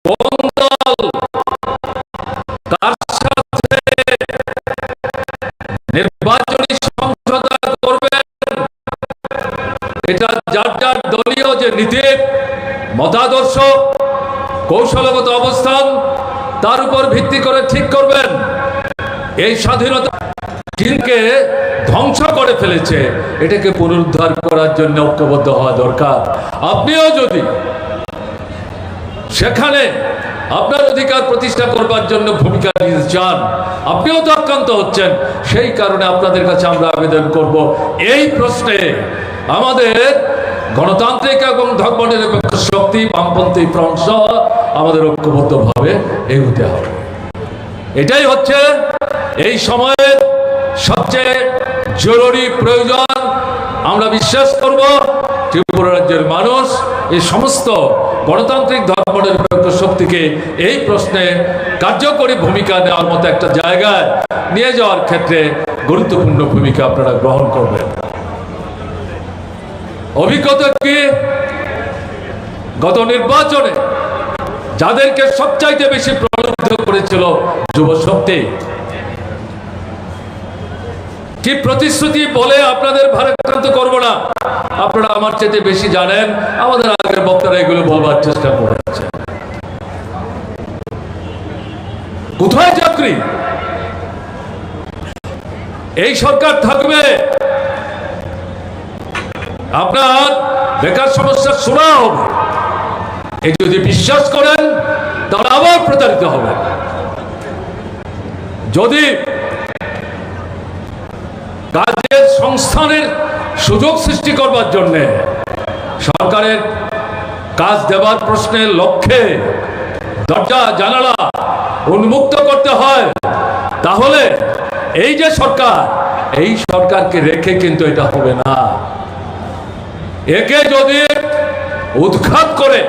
কোন দল কার সাথে নির্বাচনী সমঝোতা করবেন, এটা যার যার দলীয় যে নীতি, মতাদর্শ, কৌশলগত অবস্থান, তার উপর ভিত্তি করে ঠিক করবেন। এই স্বাধীনতা চীনকে ধ্বংস করে ফেলেছে, এটাকে পুনরুদ্ধার করার জন্য ঐক্যবদ্ধ হওয়া দরকার। আপনিও যদি সেখানে আপনার অধিকার প্রতিষ্ঠা করবার জন্য ভূমিকা নিতে চান, আপনিও তো আক্রান্ত হচ্ছেন। সেই কারণে আপনাদের কাছে আমরা আবেদন করব, এই প্রশ্নে আমাদের গণতান্ত্রিক এবং ধর্মনিরপেক্ষ শক্তি, বামপন্থী ফ্রন্ট সহ আমাদের ঐক্যবদ্ধভাবে এগোতে হবে। এটাই হচ্ছে এই সময়ের সবচেয়ে জরুরি প্রয়োজন। আমরা বিশ্বাস করব ত্রিপুরা রাজ্যের মানুষ এই সমস্ত গণতান্ত্রিক ধর্মনিরপেক্ষ শক্তিকে এই প্রশ্নে কার্যকরী ভূমিকা নেওয়ার মতো একটা জায়গায় নিয়ে যাওয়ার ক্ষেত্রে গুরুত্বপূর্ণ ভূমিকা আপনারা গ্রহণ করবেন। অভিজ্ঞতা কি? গত নির্বাচনে যাদেরকে সবচাইতে বেশি প্রলুব্ধ করেছিল যুব শক্তি, কি প্রতিশ্রুতি বলে আপনাদের ভারাক্রান্ত করব না, আপনারা আমার চেয়ে বেশি জানেন। আমাদের আগের বক্তারা এগুলো বলবার চেষ্টা করেছে। কোথায় চাকরি? এই সরকার থাকবে, আপনার বেকার সমস্যা শোনা হবে। এই যদি বিশ্বাস করেন তাহলে আবার প্রতারিত হবে। যদি কাজের সংস্থানের সুযোগ সৃষ্টি করবার জন্য সরকারের কাজ দেওয়ার প্রশ্নের লক্ষ্যে দরজা জানালা উন্মুক্ত করতে হয়, তাহলে এই যে সরকার, এই সরকারকে রেখে কিন্তু এটা হবে না। একে যদি উৎখাত করে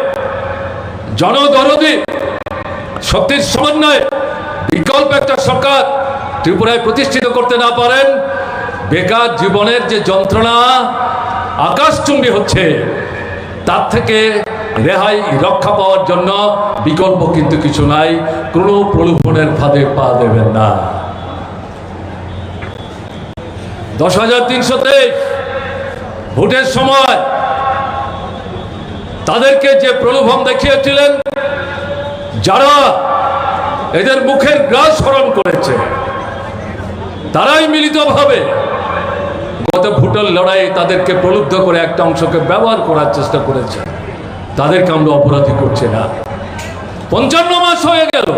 জনদরদি শক্তির সমন্বয়ে বিকল্প একটা সরকার ত্রিপুরায় প্রতিষ্ঠিত করতে না পারেন, বেকার জীবনের যে যন্ত্রণা আকাশচুম্বী হচ্ছে, তার থেকে রেহাই রক্ষা পাওয়ার জন্য বিকল্প কিন্তু কিছু নাই। কোনো প্রলোভনের ফাঁদে পা দেবেন না। 10,323 ভোটের সময় তাদেরকে যে প্রলোভন দেখিয়েছিলেন, যারা এদের মুখের গ্রাস হরণ করেছে, তারাই মিলিতভাবে গত ভোটের লড়াই তাদেরকে প্রলুব্ধ করে একটা অংশকে ব্যবহার করার চেষ্টা করেছে। তাদেরকে আমরা অপরাধী করছি না। 55 মাস হয়ে গেল,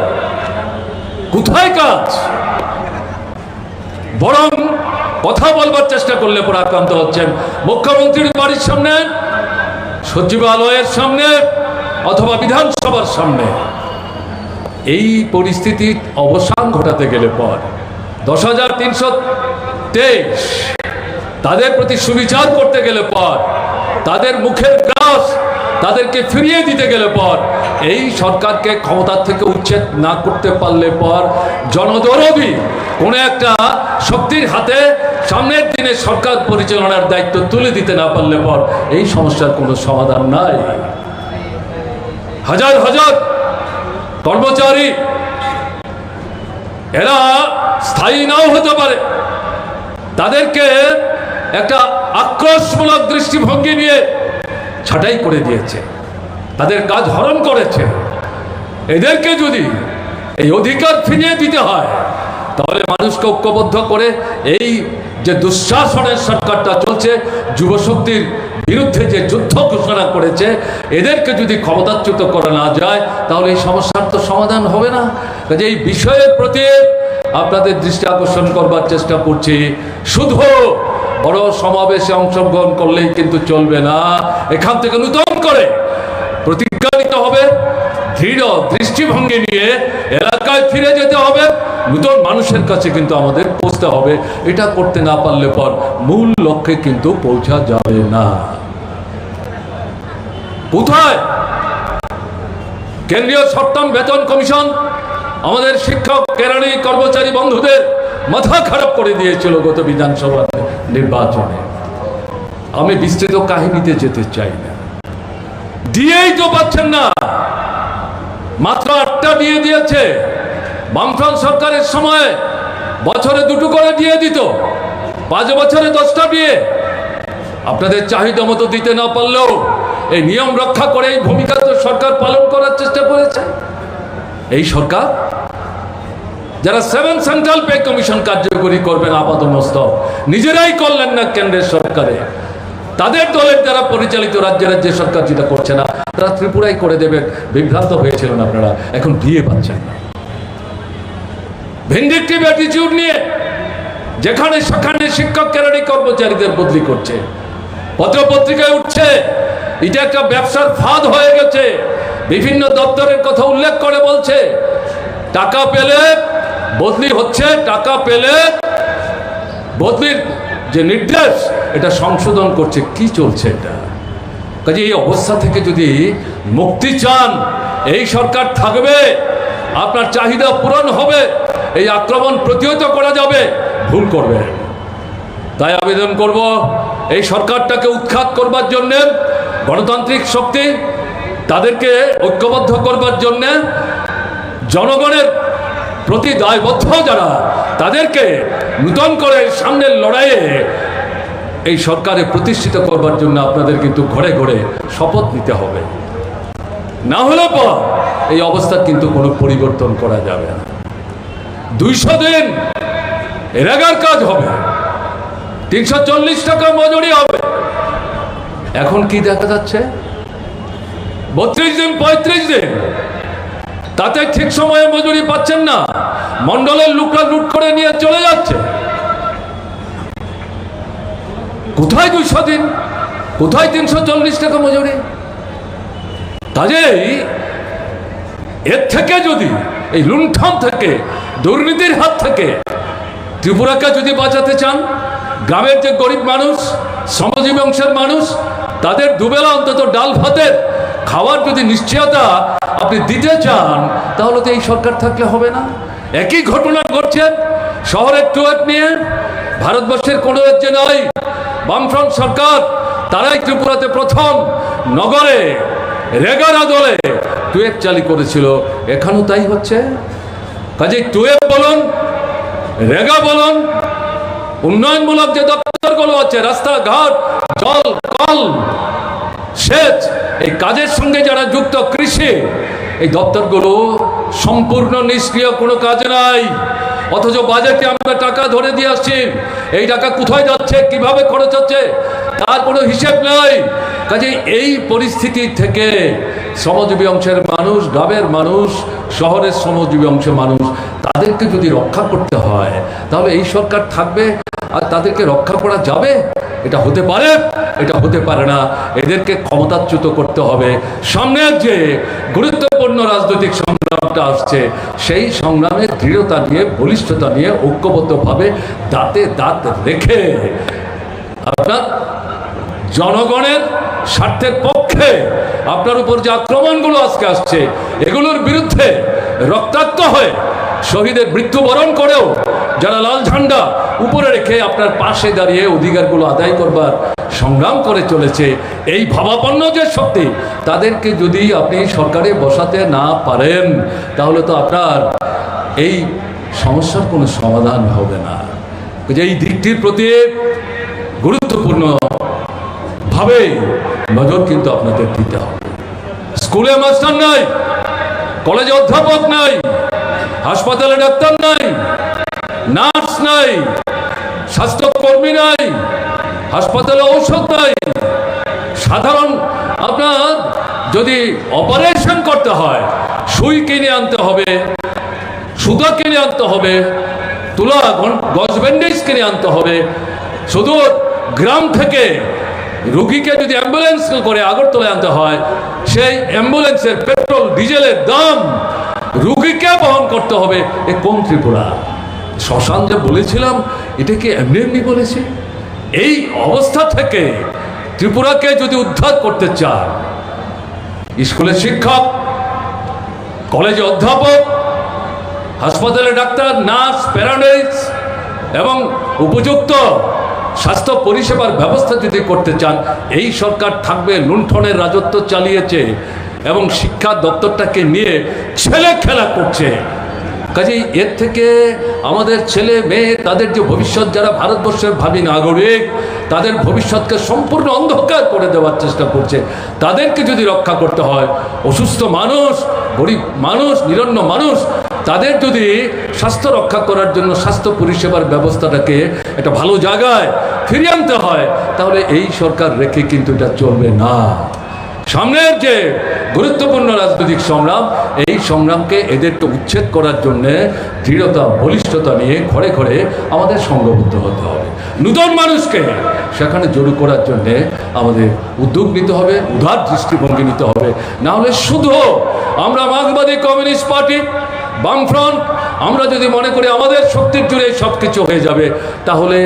কোথায় কাজ? বরং কথা বলবার চেষ্টা করলে পরে আক্রান্ত হচ্ছেন। মুখ্যমন্ত্রীর বাড়ির সামনে, সচিবালয়ের সামনে অথবা বিধানসভার সামনে এই পরিস্থিতির অবসান ঘটাতে গেলে পর 10,323 তাদের প্রতি সুবিচার করতে গেলে পর, তাদের মুখের গ্রাস তাদেরকে ফিরিয়ে দিতে গেলে পর, এই সরকারকে ক্ষমতার থেকে উচ্ছেদ না করতে পারলে পর, জনদরদি কোনো একটা শক্তির হাতে সামনের দিনে সরকার পরিচালনার দায়িত্ব তুলে দিতে না পারলে পর এই সমস্যার কোনো সমাধান নাই। হাজার হাজার কর্মচারী, এরা স্থায়ী নাও হতে পারে, তাদেরকে একটা আক্রোশমূলক দৃষ্টিভঙ্গি নিয়ে ছাঁটাই করে দিয়েছে, তাদের কাজ হরণ করেছে। এদেরকে যদি এই অধিকার ফিরিয়ে দিতে হয়, তাহলে মানুষকে ঐক্যবদ্ধ করে এই যে দুঃশাসনের সরকারটা চলছে, যুবশক্তির বিরুদ্ধে যে যুদ্ধ ঘোষণা করেছে, এদেরকে যদি ক্ষমতাচ্যুত করা না যায়, তাহলে এই সমস্যার তো সমাধান হবে না। কাজে এই বিষয়ের প্রতি আপনাদের দৃষ্টি আকর্ষণ করবার চেষ্টা করছি। শুধু বড় সমাবেশে অংশগ্রহণ করলেই কিন্তু চলবে না, এখান থেকে নতুন করে প্রতিজ্ঞা নিতে হবে, দৃঢ় দৃষ্টিভঙ্গি নিয়ে এলাকায় ফিরে যেতে হবে, নতুন মানুষের কাছে কিন্তু আমাদের পৌঁছতে হবে। এটা করতে না পারলে পর মূল লক্ষ্যে কিন্তু পৌঁছা যাবে না। কোথায় কেন্দ্রীয় সপ্তম বেতন কমিশন আমাদের শিক্ষক কেরানি কর্মচারী বন্ধুদের মাথা খারাপ করে দিয়েছিল গত বিধানসভা নির্বাচনে। আমি বিস্তৃত কাহিনীতে যেতে চাই না, দিয়েই তো পাচ্ছেন না। মাত্র 8টা দিয়ে দিয়েছে। বামফ্রন্ট সরকারের সময় বছরে 2টো করে দিয়ে দিত, 5 বছরে 10টা দিয়ে। আপনাদের চাহিদা মতো দিতে না পারলেও এই নিয়ম রক্ষা করে এই ভূমিকা তো সরকার পালন করার চেষ্টা করেছে। এই সরকার যারা 7 সেন্ট্রাল পে কমিশন কার্যকরী করবেন আপাতমস্তক নিজেরাই করলেন না কেন্দ্রের সরকারে, তাদের দলের দ্বারা পরিচালিত রাজ্যের যে সরকার যেটা করছে না তারা ত্রিপুরায় করে দেবে। বিভ্রান্ত হয়েছিলেন আপনারা, এখন দিয়ে পাচ্ছেন না। ভিন্ডিকটিভ অ্যাটিটিউড নিয়ে যেখানে সেখানে শিক্ষক ক্যাডারি কর্মচারীদের বদলি করছে, পত্রপত্রিকায় উঠছে এটা একটা ব্যবসার ফাঁদ হয়ে গেছে। বিভিন্ন দপ্তরের কথা উল্লেখ করে বলছে টাকা পেলে বদলি হচ্ছে, টাকা পেলে বদলির যে নির্দেশ এটা সংশোধন করছে। কি চলছে এটা? কাজে এই অবস্থা থেকে যদি মুক্তি চান, এই সরকার থাকবে, আপনার চাহিদা পূরণ হবে, এই আক্রমণ প্রতিহত করা যাবে। ভুল করবে। তাই আবেদন করব এই সরকারটাকে উৎখাত করবার জন্যে, গণতান্ত্রিক শক্তি তাদেরকে ঐক্যবদ্ধ করবার জন্যে, জনগণের প্রতি দায়বদ্ধ যারা তাদেরকে নূতন করে সামনের লড়াইয়ে এই সরকারে প্রতিষ্ঠিত করবার জন্য আপনাদের কিন্তু ঘরে ঘরে শপথ নিতে হবে। না হলে পর এই অবস্থার কিন্তু কোনো পরিবর্তন করা যাবে না। 200 দিন রেগার কাজ হবে, 340 টাকা মজুরি হবে। এখন কি দেখা যাচ্ছে? 32 দিন 35 দিন, তাতে ঠিক সময়ে মজুরি পাচ্ছেন না। মন্ডলের লোকরা লুট করে নিয়ে চলে যাচ্ছে। কোথায় 200 দিন, কোথায় 340 টাকা মজুরি? কাজেই এর থেকে যদি এই লুণ্ঠন থেকে, দুর্নীতির হাত থেকে ত্রিপুরাকে যদি বাঁচাতে চান, গ্রামের যে গরিব মানুষ, শ্রমজীবী অংশের মানুষ, তাদের দুবেলা অন্তত ডাল ভাতের খাওয়ার যদি নিশ্চয়তা আপনি দিতে চান, তাহলে তো এই সরকার থাকলে হবে না। একই ঘটনা ঘটছে শহরের টুয়েট নিয়ে। ভারতবর্ষের কোনো রাজ্যে নয়, বামফ্রন্ট সরকার তারাই ত্রিপুরাতে প্রথম নগরে রেগার আদলে টুয়েট চালু করেছিল। এখানেও তাই হচ্ছে। কাজে টুয়েট বলুন, রেগা বলুন, উন্নয়নমূলক যে দপ্তরগুলো আছে, রাস্তাঘাট, জল, কল, সেচ, এই কাজের সঙ্গে যারা যুক্ত, কৃষি, এই দপ্তরগুলো সম্পূর্ণ নিষ্ক্রিয়, কোনো কাজ নাই। অথচ বাজেটে আমরা টাকা ধরে দিয়ে আসছি, এই টাকা কোথায় যাচ্ছে, কিভাবে খরচ হচ্ছে তার কোনো হিসেব নাই। কাজে এই পরিস্থিতি থেকে শ্রমজীবী অংশের মানুষ, গ্রামের মানুষ, শহরের শ্রমজীবী অংশের মানুষ, তাদেরকে যদি রক্ষা করতে হয় তাহলে এই সরকার থাকবে আর তাদেরকে রক্ষা করা যাবে? এটা হতে পারে? এটা হতে পারে না। এদেরকে ক্ষমতাচ্যুত করতে হবে। সামনের যে গুরুত্বপূর্ণ রাজনৈতিক সংগ্রামটা আসছে, সেই সংগ্রামের দৃঢ়তা নিয়ে, বলিষ্ঠতা নিয়ে, ঐক্যবদ্ধভাবে দাঁতে দাঁত রেখে আপনার জনগণের স্বার্থের পক্ষে আপনার উপর যে আক্রমণগুলো আজকে আসছে, এগুলোর বিরুদ্ধে রক্তাক্ত হয়ে শহীদের মৃত্যুবরণ করেও যারা লাল ঝান্ডা উপরে রেখে আপনার পাশে দাঁড়িয়ে অধিকারগুলো আদায় করবার সংগ্রাম করে চলেছে, এই ভাবাপন্ন যে শক্তি, তাদেরকে যদি আপনি সরকারে বসাতে না পারেন তাহলে তো আপনার এই সমস্যার কোনো সমাধান হবে না। এই দিকটির প্রতি গুরুত্বপূর্ণ ভাবে নজর কিন্তু আপনাদের দিতে হবে। স্কুলে মাস্টার নাই, কলেজে অধ্যাপক নাই, হাসপাতালে ডাক্তার নাই, নার্স নাই, স্বাস্থ্যকর্মী নাই, হাসপাতালে ঔষধ নাই। সাধারণ আপনার যদি অপারেশন করতে হয়, সুই কিনে আনতে হবে, সুতা কিনে আনতে হবে, তুলা গজ ব্যান্ডেজ কিনে আনতে হবে। শুধু গ্রাম থেকে রোগীকে যদি অ্যাম্বুলেন্স করে আগরতলায় আনতে হয়, সেই অ্যাম্বুলেন্সের পেট্রোল ডিজেলের দাম রোগীকে বহন করতে হবে। এ কোন ত্রিপুরা? শ্মশান যে বলেছিলাম, এটা কি এমনি এমনি বলেছি? এই অবস্থা থেকে ত্রিপুরাকে যদি উদ্ধার করতে চান, স্কুলের শিক্ষক, কলেজে অধ্যাপক, হাসপাতালে ডাক্তার, নার্স, প্যারামেডিক্স এবং উপযুক্ত স্বাস্থ্য পরিষেবার ব্যবস্থা যদি করতে চান, এই সরকার থাকবে। লুণ্ঠনের রাজত্ব চালিয়েছে, এবং শিক্ষা দপ্তরটাকে নিয়ে ছেলে খেলা করছে। কাজেই এর থেকে আমাদের ছেলে মেয়ে, তাদের যে ভবিষ্যৎ, যারা ভারতবর্ষের ভাবী নাগরিক, তাদের ভবিষ্যৎকে সম্পূর্ণ অন্ধকার করে দেওয়ার চেষ্টা করছে। তাদেরকে যদি রক্ষা করতে হয়, অসুস্থ মানুষ, গরিব মানুষ, নিরন্ন মানুষ, তাদের যদি স্বাস্থ্য রক্ষা করার জন্য স্বাস্থ্য পরিষেবার ব্যবস্থাটাকে একটা ভালো জায়গায় ফিরিয়ে আনতে হয়, তাহলে এই সরকার রেখে কিন্তু এটা চলবে না। সামনের যে গুরুত্বপূর্ণ রাজনৈতিক সংগ্রাম, এই সংগ্রামকে এদেরকে উচ্ছেদ করার জন্যে দৃঢ়তা, বলিষ্ঠতা নিয়ে ঘরে ঘরে আমাদের সংঘবদ্ধ হতে হবে। নূতন মানুষকে সেখানে জড়ো করার জন্যে আমাদের উদ্যোগ নিতে হবে, উদার দৃষ্টিভঙ্গি নিতে হবে। না হলে শুধু আমরা মার্ক্সবাদী কমিউনিস্ট পার্টি, বামফ্রন্ট, আমরা যদি মনে করি আমাদের শক্তির জুড়ে সব কিছু হয়ে যাবে, তাহলে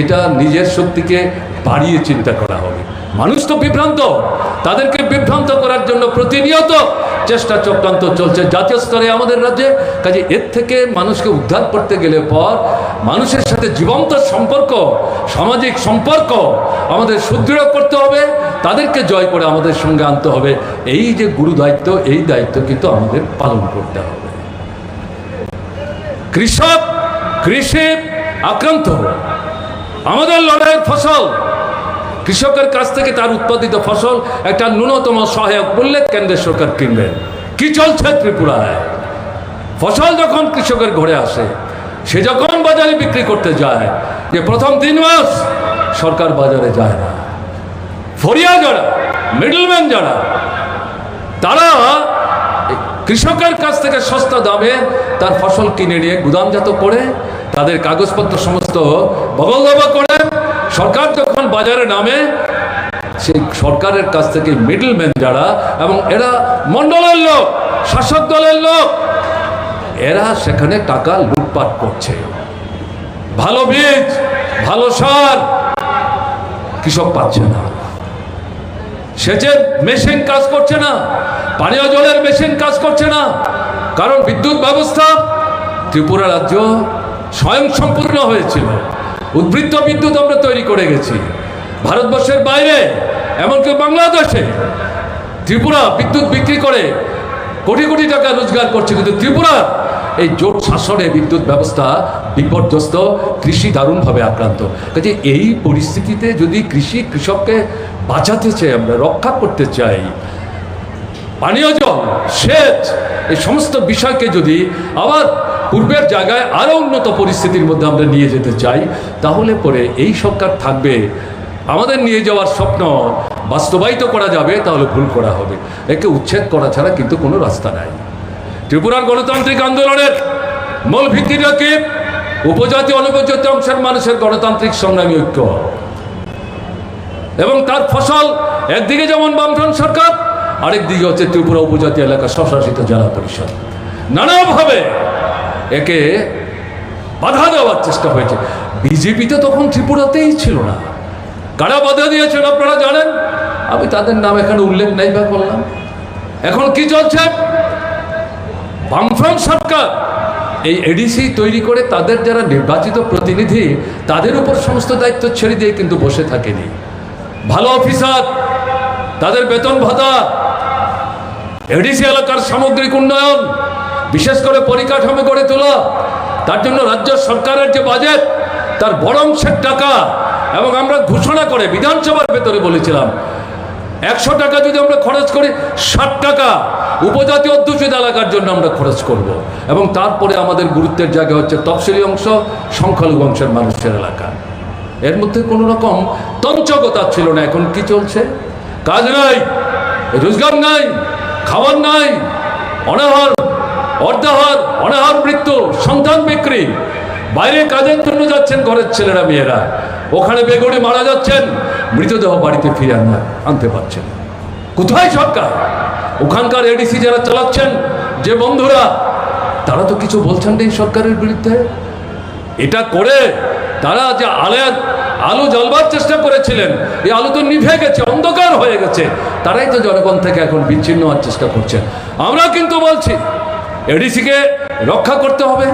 এটা নিজের শক্তিকে বাড়িয়ে চিন্তা করা হবে। মানুষ তো বিভ্রান্ত, তাদেরকে বিভ্রান্ত করার জন্য প্রতিনিয়ত চেষ্টা চক্রান্ত চলছে জাতীয় স্তরে আমাদের রাজ্যে। কাজে এর থেকে মানুষকে উদ্ধার করতে গেলে পর মানুষের সাথে জীবন্ত সম্পর্ক, সামাজিক সম্পর্ক আমাদের সুদৃঢ় করতে হবে, তাদেরকে জয় করে আমাদের সঙ্গে আনতে হবে। এই যে গুরু দায়িত্ব, এই দায়িত্ব কিন্তু আমাদের পালন করতে হবে। কৃষক, কৃষি আক্রান্ত, আমাদের লড়াইয়ের ফসল, কৃষকের কাছ থেকে তার উৎপাদিত ফসল একটা ন্যূনতম সহায়ক মূল্যে কেন্দ্রের সরকার কিনবেন। কি চলছে ত্রিপুরায়? ফসল যখন কৃষকের ঘরে আসে, সে যখন বাজারে বিক্রি করতে যায়, যে প্রথম 3 মাস সরকার বাজারে যায় না। ফরিয়া যারা, মিডলম্যান যারা, তারা কৃষকের কাছ থেকে সস্তা দামে তার ফসল কিনে নিয়ে গুদামজাত করে তাদের কাগজপত্র সমস্ত বগলদাবা করে সরকার যখন বাজারে নামে, সেই সরকারের কাছ থেকে মিডলম্যান যারা, এবং এরা মন্ডলের লোক, শাসক দলের লোক, এরা সেখানে টাকা লুটপাট করছে। ভালো বীজ, ভালো সার কৃষক পাচ্ছে না, সেচের মেশিন কাজ করছে না, পানীয় জলের মেশিন কাজ করছে না। কারণ বিদ্যুৎ ব্যবস্থা ত্রিপুরা রাজ্য স্বয়ংসম্পূর্ণ হয়েছিল। উদ্বৃত্ত বিদ্যুৎ আমরা তৈরি করে গেছি। ভারতবর্ষের বাইরে, এমনকি বাংলাদেশে ত্রিপুরা বিদ্যুৎ বিক্রি করে কোটি কোটি টাকা রোজগার করছে। কিন্তু ত্রিপুরা এই জোট শাসনে বিদ্যুৎ ব্যবস্থা বিপর্যস্ত, কৃষি দারুণভাবে আক্রান্ত। কাজে এই পরিস্থিতিতে যদি কৃষককে বাঁচাতে চাই, আমরা রক্ষা করতে চাই, পানীয় জল, সেচ, এই সমস্ত বিষয়কে যদি আবার পূর্বের জায়গায় আরও উন্নত পরিস্থিতির মধ্যে আমরা নিয়ে যেতে চাই, তাহলে পরে এই সরকার থাকবে, আমাদের নিয়ে যাওয়ার স্বপ্ন বাস্তবায়িত করা যাবে, তাহলে ভুল করা হবে। একে উচ্ছেদ করা ছাড়া কিন্তু কোনো রাস্তা নাই। ত্রিপুরার গণতান্ত্রিক আন্দোলনের মূল ভিত্তিটা কি? উপজাতি, অনুপজাতি অংশের মানুষের গণতান্ত্রিক সংগ্রামী ঐক্য, এবং তার ফসল একদিকে যেমন বামফ্রন্ট সরকার, আরেকদিকে হচ্ছে ত্রিপুরা উপজাতি এলাকা স্বশাসিত জেলা পরিষদ। নানাভাবে একে বাধা দেওয়ার চেষ্টা হয়েছে। বিজেপি তো তখন ত্রিপুরাতেই ছিল না। কারা বাধা দিয়েছেন আপনারা জানেন, আমি তাদের নাম এখানে উল্লেখ নাই বা করলাম। এখন কি চলছে? বামফ্রন্ট সরকার এই এডিসি তৈরি করে তাদের যারা নির্বাচিত প্রতিনিধি, তাদের উপর সমস্ত দায়িত্ব ছেড়ে দিয়ে কিন্তু বসে থাকেনি। ভালো অফিসার, তাদের বেতন ভাতা, এডিসি এলাকার সামগ্রিক উন্নয়ন, বিশেষ করে পরিকাঠামো গড়ে তোলা, তার জন্য রাজ্য সরকারের যে বাজেট, তার বড় অংশের টাকা, এবং আমরা ঘোষণা করে বিধানসভার ভেতরে বলেছিলাম 100 টাকা যদি আমরা খরচ করি, 60 টাকা উপজাতি অধ্যুষিত এলাকার জন্য আমরা খরচ করব। এবং তারপরে আমাদের গুরুত্বের জায়গা হচ্ছে তফসিলি অংশ, সংখ্যালঘু অংশের মানুষের এলাকা। এর মধ্যে কোনো রকম তঞ্চকতা ছিল না। এখন কি চলছে? কাজ নাই, রোজগার নাই, খাবার নাই, অনাহার, অর্ধাহার, অনাহার মৃত্যু, সন্তান বিক্রি, বাইরে কাজের জন্য যাচ্ছেন ঘরের ছেলেরা মেয়েরা, ওখানে বেগুনে মারা যাচ্ছেন, মৃতদেহ বাড়িতে ফিরে আনতে পারছেন। কোথায় সরকার? ওখানকার এডিসি যারা চালাচ্ছেন, যে বন্ধুরা, তারা তো কিছু বলছেন না এই সরকারের বিরুদ্ধে। এটা করে তারা যে আলো জ্বালবার চেষ্টা করেছিলেন, এই আলো তো নিভে গেছে, অন্ধকার হয়ে গেছে। তারাই তো জনগণ থেকে এখন বিচ্ছিন্ন হওয়ার চেষ্টা করছেন। আমরা কিন্তু বলছি এডিসিকে রক্ষা করতে হবে,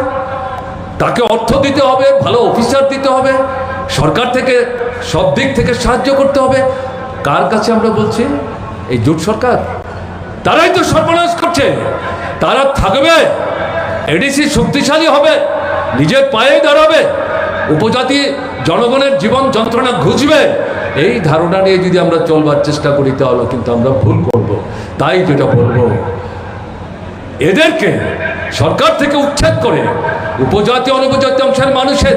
তাকে অর্থ দিতে হবে, ভালো অফিসার দিতে হবে, সরকার থেকে সব দিক থেকে সাহায্য করতে হবে। কার কাছে আমরা বলছি? এই জোট সরকার, তারাই তো সর্বনাশ করছে। তারা থাকবে, এডিসি শক্তিশালী হবে, নিজের পায়ে দাঁড়াবে, উপজাতি জনগণের জীবন যন্ত্রণা ঘুচবে, এই ধারণা নিয়ে যদি আমরা চলবার চেষ্টা করি তাহলে কিন্তু আমরা ভুল করব। তাই যেটা বলবো, এদেরকে সরকার থেকে উচ্ছেদ করে উপজাতি অনুপজাতি অংশের মানুষের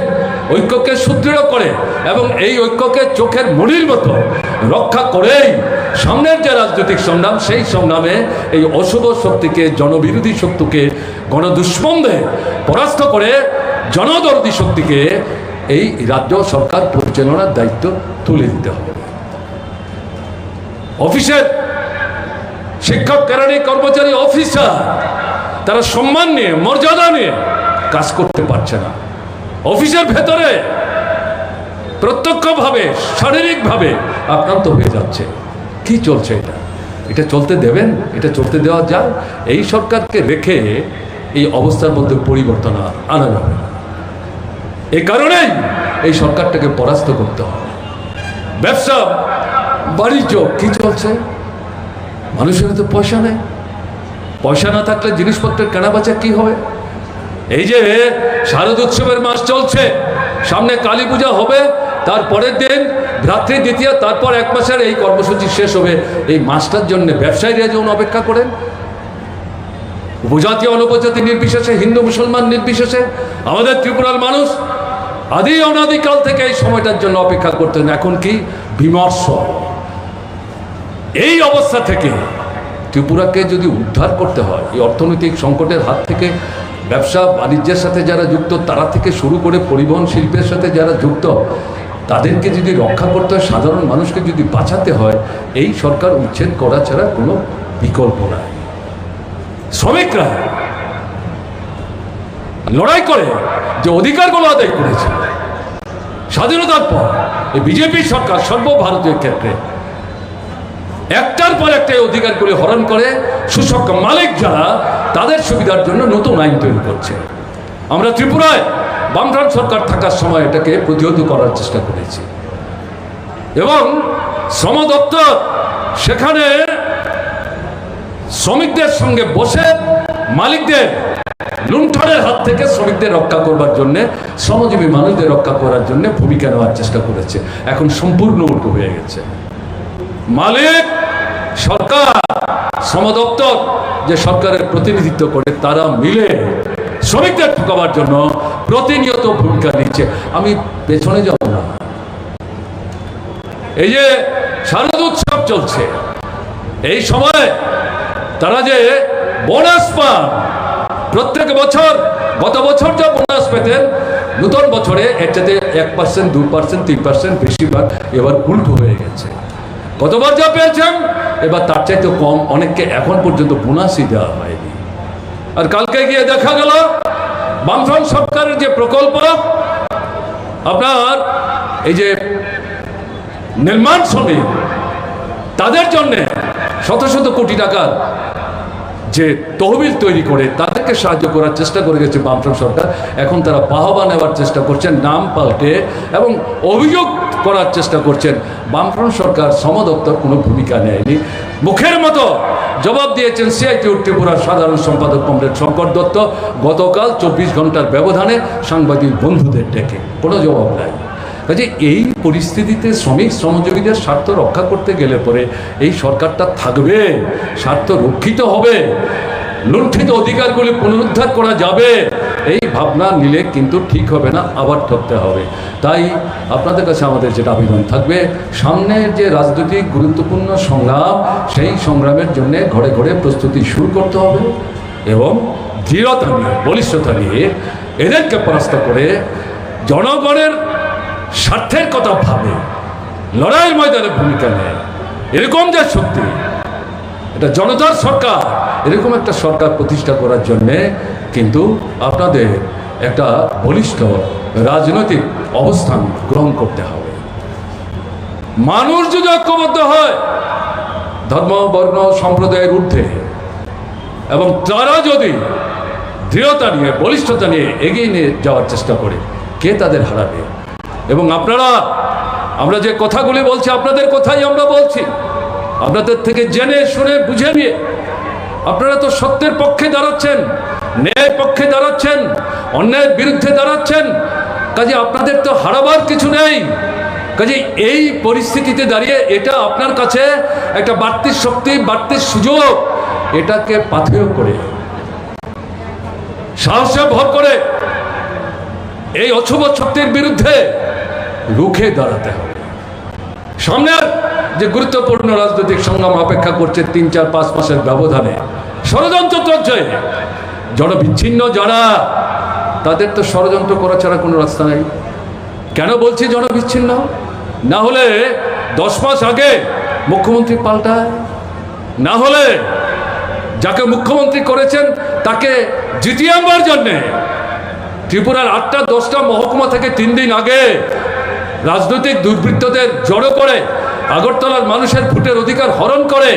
ঐক্যকে সুদৃঢ় করে এবং এই ঐক্যকে চোখের মণির মতো রক্ষা করেই সামনের যে রাজনৈতিক সংগ্রাম, সেই সংগ্রামে এই অশুভ শক্তিকে, জনবিরোধী শক্তিকে, গণদুষ্মনদের পরাস্ত করে জনদরদী শক্তিকে এই রাজ্য সরকার পরিচালনার দায়িত্ব তুলে দিতে হবে। অফিসের শিক্ষক, কেরানি, কর্মচারী, অফিসার তারা সম্মান নিয়ে, মর্যাদা নিয়ে কাজ করতে পারছে না। অফিসের ভেতরে প্রত্যক্ষভাবে, শারীরিকভাবে আক্রান্ত হয়ে যাচ্ছে। কি চলছে এটা? এটা চলতে দেবেন? এটা চলতে দেওয়া যায়? এই সরকারকে রেখে এই অবস্থার মধ্যে পরিবর্তন আনা যাবে না। এই কারণেই এই সরকারটাকে পরাস্ত করতে হবে। ব্যবসা বাণিজ্য কি চলছে? মানুষের তো পয়সা নেই। পয়সা না থাকলে জিনিসপত্রের কেনাবেচা কি হবে? এই যে শারদ উৎসবের মাস চলছে, সামনে কালী পূজা হবে, তারপরের দিন ভ্রাতৃ দ্বিতীয়া, তারপর এক মাসের এই কর্মসূচি শেষ হবে। এই মাসটার জন্য ব্যবসায়ীরা যেমন অপেক্ষা করেন, উপজাতি অনুপজাতি নির্বিশেষে, হিন্দু মুসলমান নির্বিশেষে আমাদের ত্রিপুরার মানুষ আদি অনাদিকাল থেকে এই সময়টার জন্য অপেক্ষা করতেন। এখন কি বিমর্ষ। এই অবস্থা থেকে ত্রিপুরাকে যদি উদ্ধার করতে হয়, এই অর্থনৈতিক সংকটের হাত থেকে ব্যবসা বাণিজ্যের সাথে যারা যুক্ত, তারা থেকে শুরু করে পরিবহন শিল্পের সাথে যারা যুক্ত, তাদেরকে যদি রক্ষা করতে হয়, সাধারণ মানুষকে যদি বাঁচাতে হয়, এই সরকার উচ্ছেদ করা ছাড়া কোনো বিকল্প নাই। শ্রমিকরা লড়াই করে যে অধিকারগুলো আদায় করেছে স্বাধীনতার পর, এই বিজেপি সরকার সর্বভারতীয় ক্ষেত্রে একটার পর একটা অধিকারগুলি হরণ করে শোষক মালিক যারা, তাদের সুবিধার জন্য নতুন আইন তৈরি করছে। আমরা ত্রিপুরায় বামফ্রন্ট সরকার থাকার সময় এটাকে প্রতিহত করার চেষ্টা করেছি এবং শ্রম দপ্তর সেখানে শ্রমিকদের সঙ্গে বসে মালিকদের লুণ্ঠনের হাত থেকে শ্রমিকদের রক্ষা করবার জন্য, শ্রমজীবী মানুষদের রক্ষা করার জন্য ভূমিকা নেওয়ার চেষ্টা করেছে। এখন সম্পূর্ণ উল্টো হয়ে গেছে। মালিক, সরকার, শ্রম দপ্তর যে সরকারের প্রতিনিধিত্ব করে, তারা মিলে শ্রমিকদের ঠকাবার জন্য প্রতিনিয়ত ভূমিকা নিচ্ছে। আমি পেছনে যাব না। এই যে শারদ উৎসব চলছে, এই সময় তারা যে বোনাস পান প্রত্যেক বছর, গত বছর যা বোনাস পেতেন, নতুন বছরে এর চাইতে 1%, 2%, 3% বেশিরভাগ এবার উল্টো হয়ে গেছে। গতবার যা পেয়েছেন এবার তার চাইতে কম, অনেককে এখন পর্যন্ত বোনাসই দেওয়া হয়নি। আর কালকে গিয়ে দেখা গেল বামফ্রন্ট সরকারের যে প্রকল্প, আপনার এই যে নির্মাণ শ্রমিক, তাদের জন্য শত শত কোটি টাকার যে তহবিল তৈরি করে তাদেরকে সাহায্য করার চেষ্টা করে গেছে বামফ্রন্ট সরকার। এখন তারা বাহবা নেওয়ার চেষ্টা করছেন, নাম পাল্টে, এবং অভিযোগ করার চেষ্টা করছেন বামফ্রন্ট সরকার, শ্রম দপ্তর কোনো ভূমিকা নেয়নি। মুখের মতো জবাব দিয়েছেন সিআইটিইউ ত্রিপুরার সাধারণ সম্পাদক কমরেড শঙ্কর দত্ত গতকাল 24 ঘন্টার ব্যবধানে সাংবাদিক বন্ধুদের ডেকে। কোনো জবাব নাই। কাজে এই পরিস্থিতিতে শ্রমিক শ্রমজীবীদের স্বার্থ রক্ষা করতে গেলে পরে এই সরকারটা থাকবে, স্বার্থ রক্ষিত হবে, লুণ্ঠিত অধিকারগুলি পুনরুদ্ধার করা যাবে, এই ভাবনা নিলে কিন্তু ঠিক হবে না, আবার ঠকতে হবে। তাই আপনাদের কাছে আমাদের যেটা আবেদন থাকবে, সামনের যে রাজনৈতিক গুরুত্বপূর্ণ সংগ্রাম, সেই সংগ্রামের জন্য ঘরে ঘরে প্রস্তুতি শুরু করতে হবে এবং দৃঢ়তা নিয়ে, বলিষ্ঠতা নিয়ে এদেরকে পরাস্ত করে জনগণের স্বার্থের কথা ভাবে লড়াইয়ের ময়দানে ভূমিকা নেয় এরকম যে শক্তি, এটা জনতার সরকার, এরকম একটা সরকার প্রতিষ্ঠা করার জন্যে কিন্তু আপনাদের একটা বলিষ্ঠ রাজনৈতিক অবস্থান গ্রহণ করতে হবে। মানুষ যদি ঐক্যবদ্ধ হয় ধর্ম, বর্ণ, সম্প্রদায়ের ঊর্ধ্বে, এবং তারা যদি দৃঢ়তা নিয়ে, বলিষ্ঠতা নিয়ে এগিয়ে নিয়ে যাওয়ার চেষ্টা করে, কে তাদের হারাবে? এবং আপনারা, আমরা যে কথাগুলি বলছি আপনাদের কথাই আমরা বলছি, আপনাদের থেকে জেনে শুনে বুঝে নিয়ে আপনারা তো সত্যের পক্ষে দাঁড়াচ্ছেন, ন্যায়ের পক্ষে দাঁড়াচ্ছেন, অন্যায়ের বিরুদ্ধে দাঁড়াচ্ছেন। কাজে আপনাদের তো হারাবার কিছু নেই। কাজে এই পরিস্থিতিতে দাঁড়িয়ে এটা আপনার কাছে একটা বাড়তি শক্তি, বাড়তি সুযোগ, এটাকে পাথেয় করে সাহসে ভর করে এই অশুভ শক্তির বিরুদ্ধে রুখে দাঁড়াতে হবে। সামনের যে গুরুত্বপূর্ণ রাজনৈতিক সংগ্রাম অপেক্ষা করছে 3-4-5 মাসের ব্যবধানে, ষড়যন্ত্র চলছে। জনবিচ্ছিন্ন যারা, তাদের তো ষড়যন্ত্র করা ছাড়া কোনো রাস্তা নেই। কেন বলছি জনবিচ্ছিন্ন? না হলে 10 মাস আগে মুখ্যমন্ত্রী পাল্টায়, না হলে যাকে মুখ্যমন্ত্রী করেছেন তাকে জিতিয়ে আনবার জন্যে ত্রিপুরার 8টা-10টা মহকুমা থেকে 3 দিন আগে রাজনৈতিক দুর্বৃত্তদের জড়ো করে আগরতলার মানুষের ভোটের অধিকার হরণ করে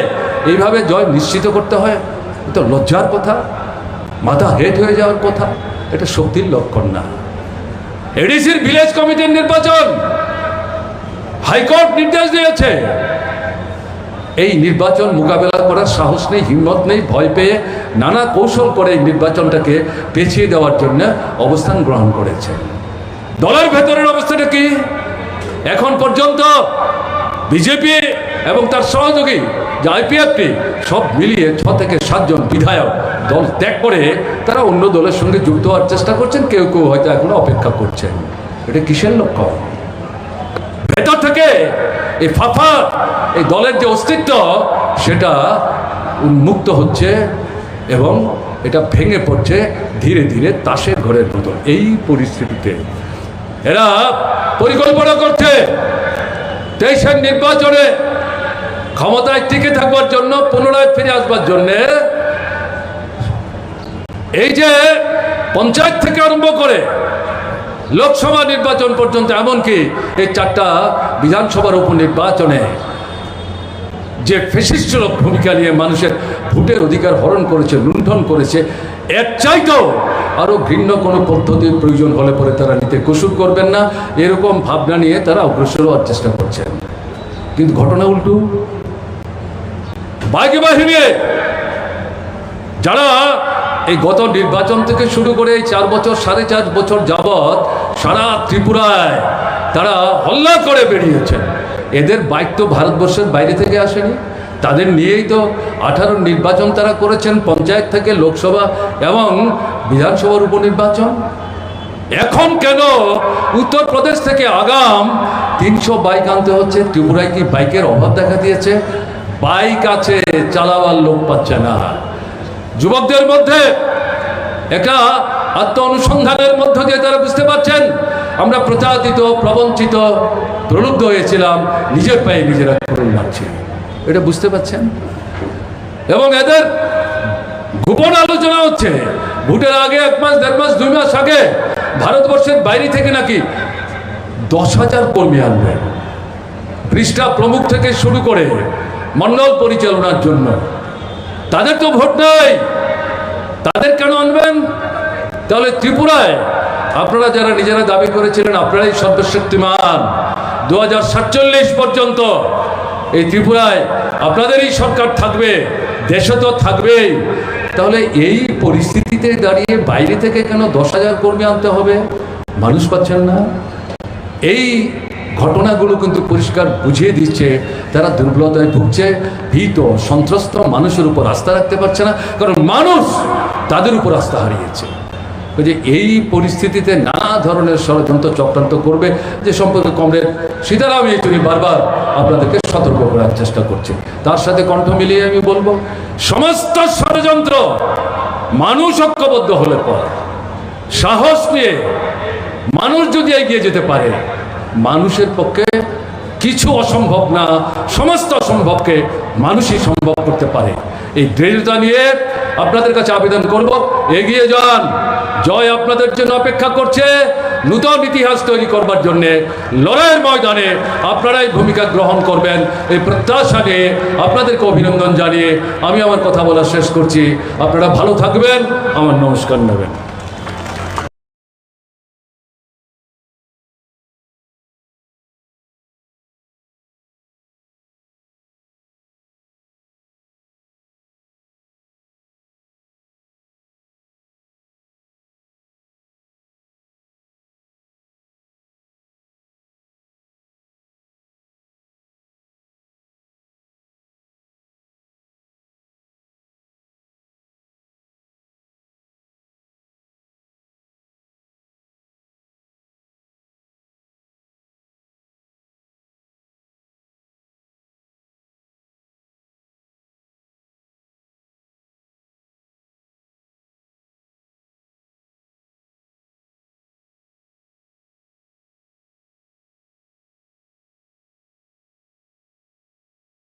এইভাবে জয় নিশ্চিত করতে হয়। এটা লজ্জার কথা, মাথা হেট হয়ে যাওয়ার কথা। এটা শক্তির লক্ষণ না। এডিসির ভিলেজ কমিটির নির্বাচন হাইকোর্ট নির্দেশ দিয়েছে। এই নির্বাচন মোকাবেলা করার সাহস নেই, হিম্মত নেই, ভয় পেয়ে নানা কৌশল করে এই নির্বাচনটাকে পেছিয়ে দেওয়ার জন্য অবস্থান গ্রহণ করেছে। দলের ভেতরের অবস্থাটা কি? এখন পর্যন্ত বিজেপি এবং তার সহযোগী যে আইপিএফটি সব মিলিয়ে 6 থেকে 7 জন বিধায়ক দল ত্যাগ করে তারা অন্য দলের সঙ্গে যুক্ত হওয়ার চেষ্টা করছেন। কেউ কেউ হয়তো এখনো অপেক্ষা করছেন। এটা কিসের লক্ষ্য? ভেতর থেকে এই ফাফা, এই দলের যে অস্তিত্ব সেটা উন্মুক্ত হচ্ছে এবং এটা ভেঙে পড়ছে ধীরে ধীরে তাসের ঘরের মতো। এই পরিস্থিতিতে এরা পরিকল্পনা করছে 23-এর নির্বাচনে ক্ষমতায় টিকে থাকবার জন্য, পুনরায় ফিরে আসবার জন্যে এই যে পঞ্চায়েত থেকে আরম্ভ করে লোকসভা নির্বাচন পর্যন্ত, এমনকি এই 4টা বিধানসভার উপনির্বাচনে যে ফ্যাসিস্ট ভূমিকা নিয়ে মানুষের ভোটের অধিকার হরণ করেছে, লুণ্ঠন করেছে, এর চাইতেও আরও ভিন্ন কোনো পদ্ধতির প্রয়োজন হলে পরে তারা নিতে কসুর করবেন না, এরকম ভাবনা নিয়ে তারা অগ্রসর হওয়ার চেষ্টা করছেন। কিন্তু ঘটনা উল্টো। বাইকে বাহিনী যারা এই গত নির্বাচন থেকে শুরু করে এই 4 বছর 4.5 বছর যাবৎ সারা ত্রিপুরায় তারা হল্লা করে বেরিয়েছেন, এদের বাইক তো ভারতবর্ষের বাইরে থেকে আসেনি। তাদের নিয়েই তো 18 নির্বাচন তারা করেছেন, পঞ্চায়েত থেকে লোকসভা এবং বিধানসভার উপনির্বাচন। এখন কেন উত্তরপ্রদেশ থেকে আগাম 300 বাইক আনতে হচ্ছে? ত্রিপুরায় কি বাইকের অভাব দেখা দিয়েছে? বাইক আছে, চালাবার লোক পাচ্ছে না। যুবকদের মধ্যে একটা আত্ম অনুসন্ধানের মধ্য দিয়ে তারা বুঝতে পারছেন আমরা প্রতারিত, প্রবঞ্চিত, প্রলুব্ধ হয়েছিলাম, নিজের পায়ে নিজেরা করুন লাগছে, এটা বুঝতে পারছেন। এবং এদের গোপন আলোচনা হচ্ছে ভোটের আগে 1 মাস, 1.5 মাস, 2 মাস আগে ভারতবর্ষের বাইরে থেকে নাকি 10,000 কর্মী আনবে, পৃষ্ঠা প্রমুখ থেকে শুরু করে মণ্ডল পরিচালনার জন্য। তাদের তো ভোট নেই, তাদের কেন আনবেন? তাহলে ত্রিপুরায় আপনারা যারা নিজেরা দাবি করেছিলেন আপনারাই সর্বশক্তিমান, 2047 পর্যন্ত এই ত্রিপুরায় আপনাদেরই সরকার থাকবে, দেশে তো থাকবেই, তাহলে এই পরিস্থিতিতে দাঁড়িয়ে বাইরে থেকে কেন 10,000 কর্মী আনতে হবে? মানুষ পাচ্ছেন না। এই ঘটনাগুলো কিন্তু পরিষ্কার বুঝিয়ে দিচ্ছে তারা দুর্বলতায় ভুগছে, ভীত সন্ত্রস্ত, মানুষের উপর আস্থা রাখতে পারছে না, কারণ মানুষ তাদের উপর আস্থা হারিয়েছে। যে এই পরিস্থিতিতে নানা ধরনের ষড়যন্ত্র চক্রান্ত করবে, যে সম্পর্কে কমরেড সীতারাম ইয়েচুরি বারবার আপনাদেরকে সতর্ক করার চেষ্টা করছে। তার সাথে কণ্ঠ মিলিয়ে আমি বলবো, সমস্ত ষড়যন্ত্র মানুষ ঐক্যবদ্ধ হলে পর, সাহস নিয়ে মানুষ যদি এগিয়ে যেতে পারে, মানুষের পক্ষে কিছু অসম্ভব না, সমস্ত অসম্ভবকে মানুষই সম্ভব করতে পারে। এই দৃঢ়তা নিয়ে আপনাদের কাছে আবেদন করব, এগিয়ে যান। জয় আপনাদের জন্য অপেক্ষা করছে। নূতন ইতিহাস তৈরি করবার জন্য লড়াইয়ের ময়দানে আপনারাই ভূমিকা গ্রহণ করবেন, এই প্রত্যাশা নিয়ে আপনাদেরকে অভিনন্দন জানিয়ে আমি আমার কথা বলা শেষ করছি। আপনারা ভালো থাকবেন, আমার নমস্কার নেবেন।